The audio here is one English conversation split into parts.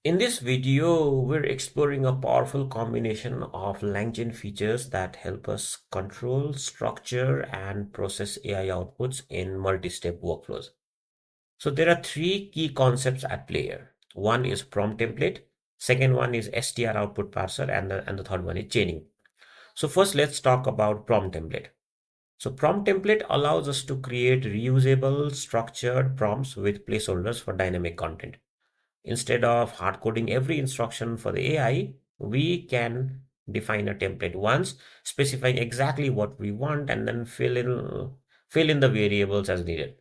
In this video, we're exploring a powerful combination of LangChain features that help us control, structure, and process AI outputs in multi-step workflows. So there are three key concepts at play here. One is prompt template, second one is StrOutputParser, and the third one is chaining. So first, let's talk about prompt template. So prompt template allows us to create reusable, structured prompts with placeholders for dynamic content. Instead of hard coding every instruction for the AI, we can define a template once, specifying exactly what we want, and then fill in the variables as needed.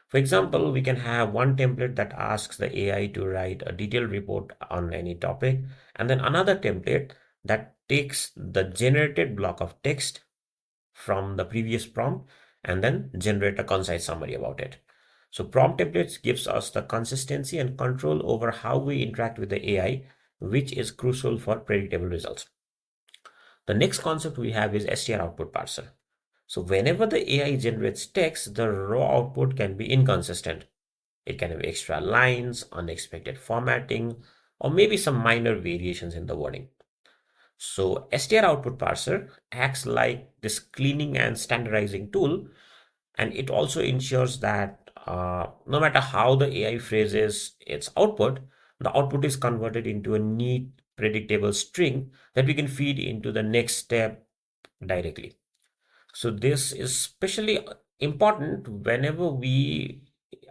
For example, we can have one template that asks the AI to write a detailed report on any topic, and then another template that takes the generated block of text from the previous prompt and then generate a concise summary about it. So prompt templates gives us the consistency and control over how we interact with the AI, which is crucial for predictable results. The next concept we have is str output parser. So whenever the AI generates text, the raw output can be inconsistent. It can have extra lines, unexpected formatting, or maybe some minor variations in the wording. So StrOutputParser acts like this cleaning and standardizing tool, and it also ensures that no matter how the AI phrases its output, the output is converted into a neat, predictable string that we can feed into the next step directly. So this is especially important whenever we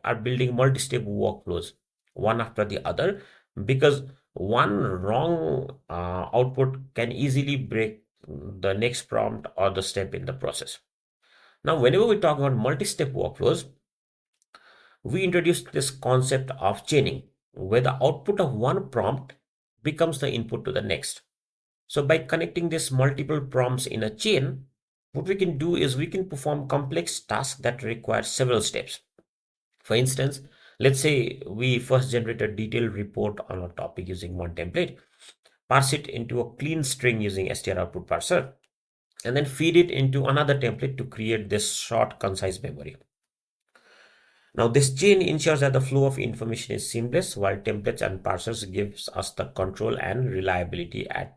are building multi-step workflows, one after the other, because one wrong output can easily break the next prompt or the step in the process. Now, whenever we talk about multi-step workflows, we introduce this concept of chaining, where the output of one prompt becomes the input to the next. So by connecting these multiple prompts in a chain, what we can do is we can perform complex tasks that require several steps. For instance, let's say we first generate a detailed report on a topic using one template, parse it into a clean string using StrOutputParser, and then feed it into another template to create this short, concise memory. Now, this chain ensures that the flow of information is seamless, while templates and parsers gives us the control and reliability at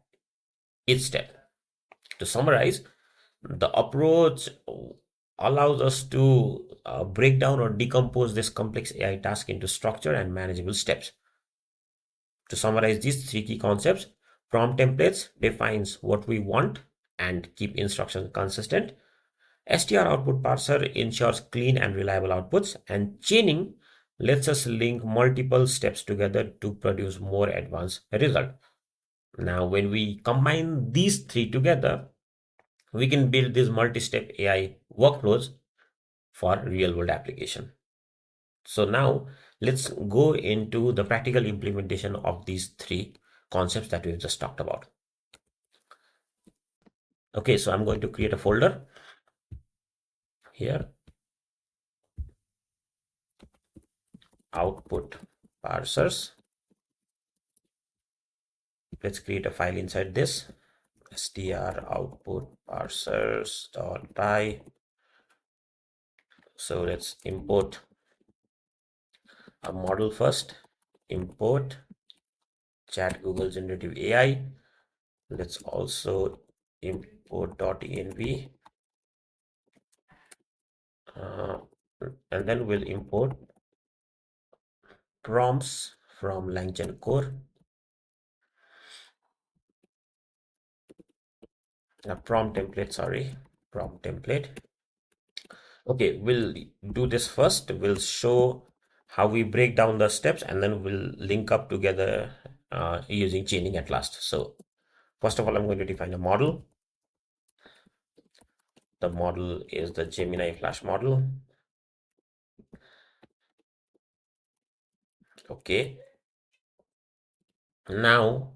each step. To summarize, the approach allows us to break down or decompose this complex AI task into structured and manageable steps. To summarize these three key concepts, prompt templates defines what we want and keep instructions consistent. STR output parser ensures clean and reliable outputs, and chaining lets us link multiple steps together to produce more advanced result. Now, when we combine these three together, we can build these multi-step AI workflows for real-world application. So now let's go into the practical implementation of these three concepts that we've just talked about. Okay, so I'm going to create a folder here, output parsers. Let's create a file inside this, StrOutputParsers.py. So let's import a model first, import chat Google generative AI. Let's also import .env, and then we'll import prompts from LangChain core. Prompt template, sorry, prompt template. Okay, we'll do this first. We'll show how we break down the steps, and then we'll link up together using chaining at last. So first of all, I'm going to define a model. The model is the Gemini Flash model. Okay. Now,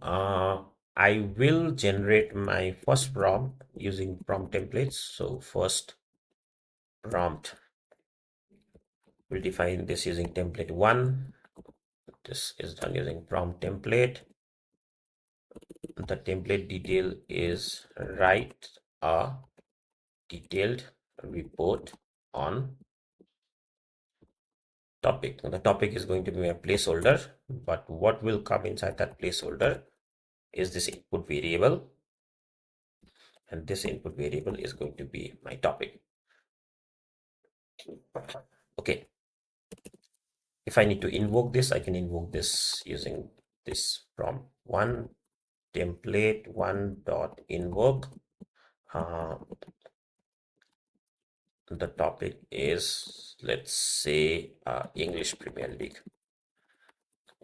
I will generate my first prompt using prompt templates. So first prompt, we'll define this using template one. This is done using prompt template. The template detail is write a detailed report on topic. The topic is going to be a placeholder, but what will come inside that placeholder is this input variable, and this input variable is going to be my topic. Okay, if I need to invoke this, I can invoke this using this prompt one template one dot invoke. The topic is, let's say, English Premier League.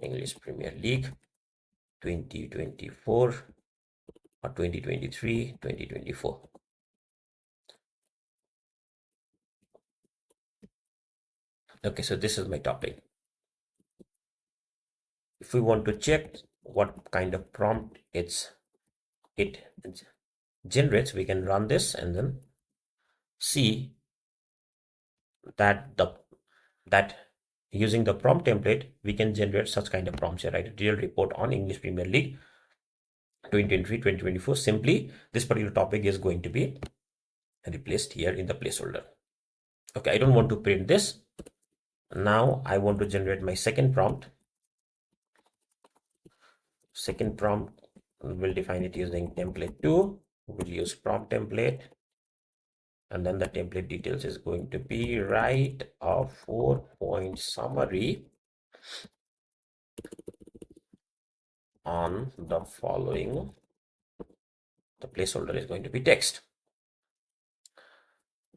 English Premier League 2024 or 2023, 2024. Okay, so this is my topic. If we want to check what kind of prompt it generates, we can run this and then see that that using the prompt template we can generate such kind of prompts here, right? Real report on English Premier League 2023 2024. Simply this particular topic is going to be replaced here in the placeholder. Okay, I don't want to print this. Now I want to generate my second prompt. Second prompt, we'll define it using template 2. We'll use prompt template, and then the template details is going to be write a 4-point summary on the following. The placeholder is going to be text.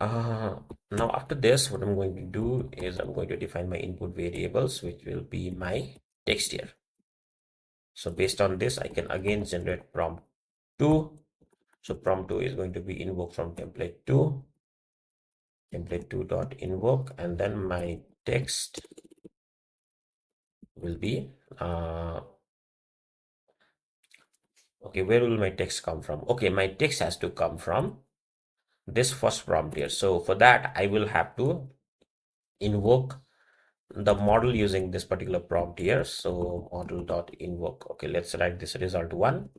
Now after this, what I'm going to do is I'm going to define my input variables, which will be my text here. So based on this, I can again generate prompt 2. So prompt 2 is going to be invoked from template 2, template 2 dot invoke, and then my text will be okay, where will my text come from? Okay, my text has to come from this first prompt here. So for that, I will have to invoke the model using this particular prompt here. So model dot invoke. Okay, let's write this result 1,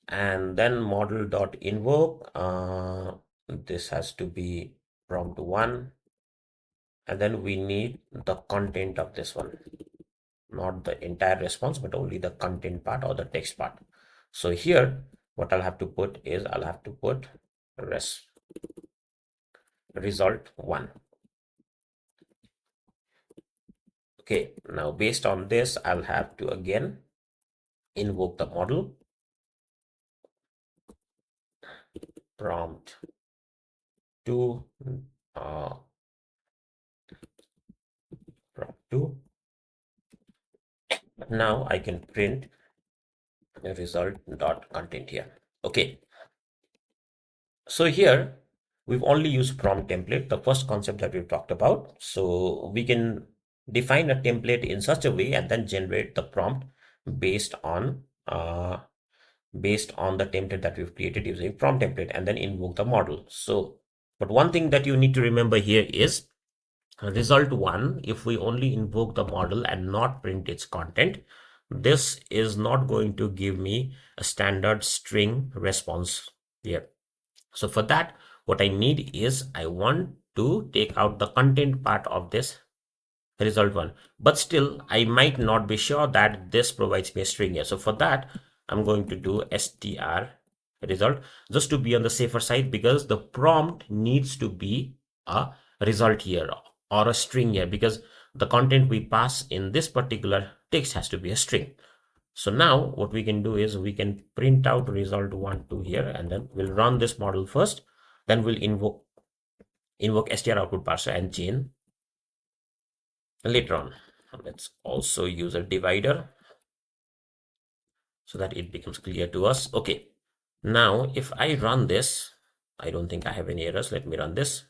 and then model dot invoke. This has to be prompt 1, and then we need the content of this one, not the entire response, but only the content part or the text part. So here, what I'll have to put is I'll have to put result 1. Okay, now based on this, I'll have to again invoke the model prompt 2 prompt 2. Now I can print result dot content here. Okay, so here we've only used prompt template, the first concept that we've talked about. So we can define a template in such a way and then generate the prompt based on the template that we've created using prompt template, and then invoke the model. So but one thing that you need to remember here is result 1, if we only invoke the model and not print its content, this is not going to give me a standard string response here. So for that, what I need is I want to take out the content part of this result 1, but still I might not be sure that this provides me a string here. So for that, I'm going to do str result just to be on the safer side, because the prompt needs to be a result here or a string here, because the content we pass in this particular text has to be a string. So now what we can do is we can print out result 1 2 here, and then we'll run this model first, then we'll invoke StrOutputParser and chain later on. Let's also use a divider so that it becomes clear to us. Okay, now if I run this, I don't think I have any errors. Let me run this.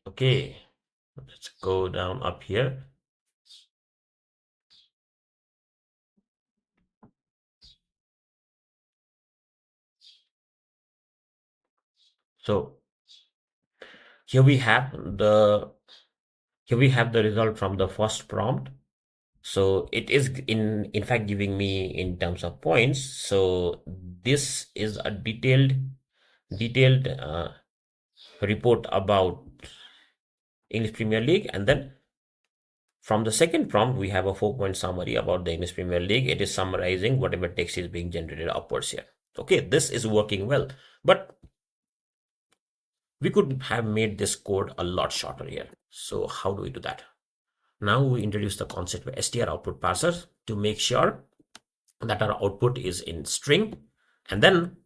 Okay, let's go down up here. So here we have the here we have the result from the first prompt. So it is in fact giving me in terms of points. So this is a detailed report about English Premier League, and then from the second prompt we have a 4-point summary about the English Premier League. It is summarizing whatever text is being generated upwards here. Okay, this is working well, but we could have made this code a lot shorter here. So how do we do that? Now we introduce the concept of StrOutputParser to make sure that our output is in string, and then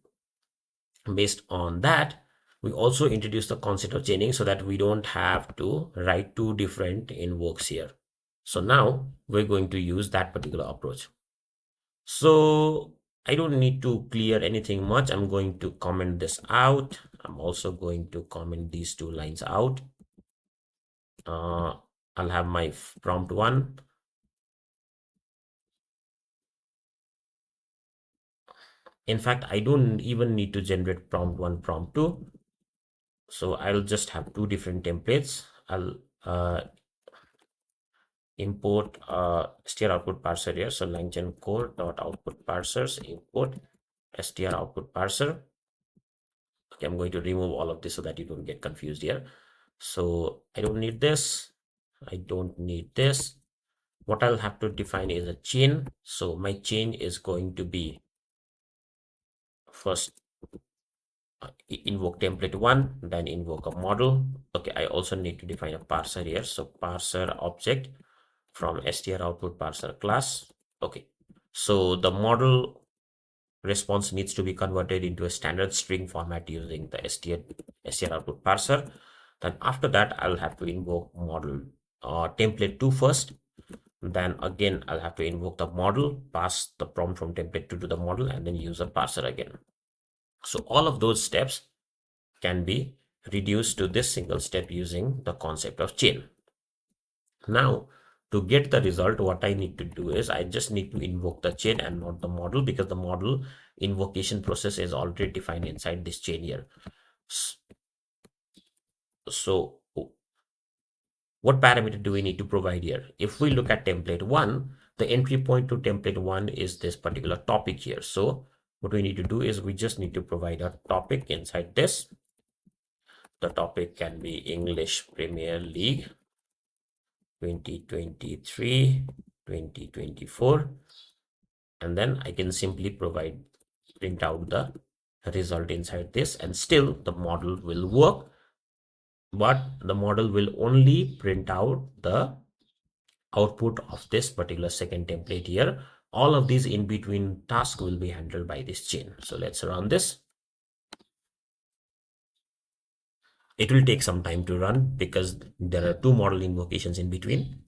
based on that we also introduce the concept of chaining so that we don't have to write two different invokes here. So now we're going to use that particular approach. So I don't need to clear anything much. I'm going to comment this out. I'm also going to comment these two lines out. I'll have my prompt 1. In fact, I don't even need to generate prompt 1, prompt 2. So I'll just have two different templates. I'll import StrOutputParser here. So LangChain core.outputParsers import StrOutputParser. Okay, I'm going to remove all of this so that you don't get confused here. So I don't need this. I don't need this. What I'll have to define is a chain. So my chain is going to be first invoke template 1, then invoke a model. Okay, I also need to define a parser here. So parser object from StrOutputParser class. Okay, so the model response needs to be converted into a standard string format using the StrOutputParser. Then after that, I'll have to invoke model template 2 first. Then again, I'll have to invoke the model, pass the prompt from template 2 to the model, and then use a parser again. So all of those steps can be reduced to this single step using the concept of chain. Now, to get the result, what I need to do is I just need to invoke the chain and not the model, because the model invocation process is already defined inside this chain here. So what parameter do we need to provide here? If we look at template 1, the entry point to template 1 is this particular topic here. So what we need to do is we just need to provide a topic inside this. The topic can be English Premier League 2023-2024, and then I can simply print out the result inside this, and still the model will work, but the model will only print out the output of this particular second template here. All of these in between tasks will be handled by this chain. So let's run this. It will take some time to run because there are two model invocations in between.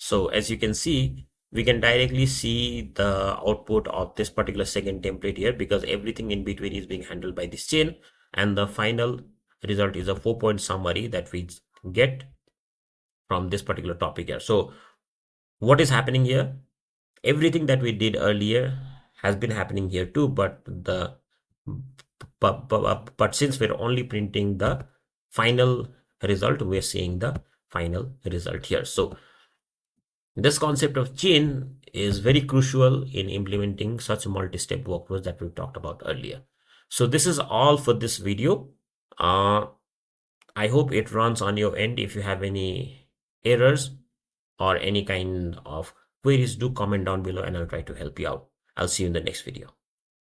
So as you can see, we can directly see the output of this particular second template here, because everything in between is being handled by this chain, and the final result is a 4-point summary that we get from this particular topic here. So what is happening here? Everything that we did earlier has been happening here too, but since we're only printing the final result, we're seeing the final result here. So this concept of chain is very crucial in implementing such multi-step workflows that we talked about earlier. So this is all for this video. I hope it runs on your end. If you have any errors or any kind of queries, do comment down below and I'll try to help you out. I'll see you in the next video.